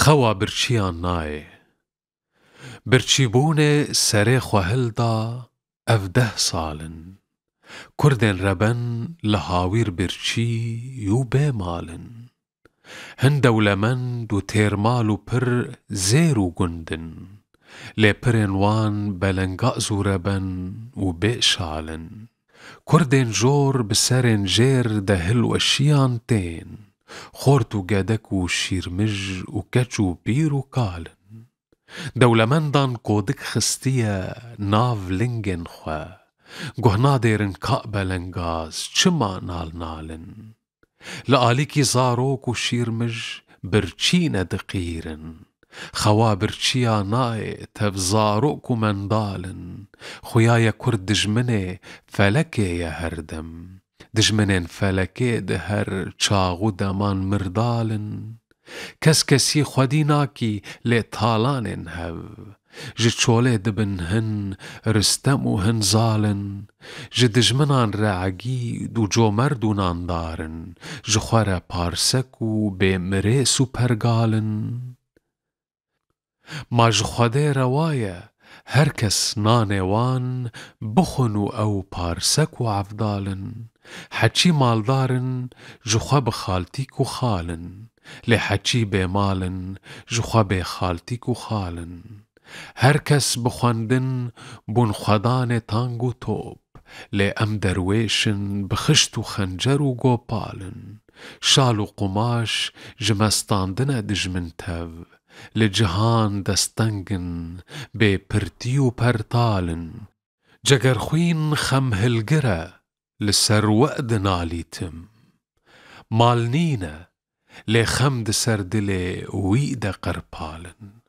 خوا برچیان نایه برچیبونه سری خوهلدا اف 10 سالن کردن ربن لهاویر برچی یو بمالن هن دولمند و تیرمال و پر زیر و گندن لی پرن وان بلنگاز و ربن و بشالن کردن جور بسرن جیر ده هلو شیان تین خورت و گدک و شیرمج و کچ و بیر و کالن دولمندان قودک خستیه ناو لنگن خواه گهنا دیرن کعب لنگاز چما نال نالن لآلیکی زاروک و شیرمج برچین دقیرن خوا برچیا نای تف زاروک و مندالن خویای کرد دجمنه فلکه یه هردم دجمنن فلکه ده هر چاغو دمان مردالن کس کسی خودی ناکی لی تالانن هف جه چوله دبن هن رستم و هن زالن جه دجمنان رعگی دو جو مردونان دارن جه خوره پارسک و بی مریس و پرگالن ما جه خوده روایه هر کس نانوان بخونو او پارسک و عفدالن حچی مالدارن جه خواه بخالتیک و خالن لی حچی بی مالن جه خواه بی خالتیک و خالن هر کس بخواندن بون خدان تانگ و توب لی ام درویشن بخشت و خنجر و گوپالن شال و قماش جمستاندن دجمن تو لی جهان دستنگن بی پرتی و پرتالن جگرخوین خم هلگره لسر وقد نالیتم مالنینه لی خم دسر دلی ویده قرپالن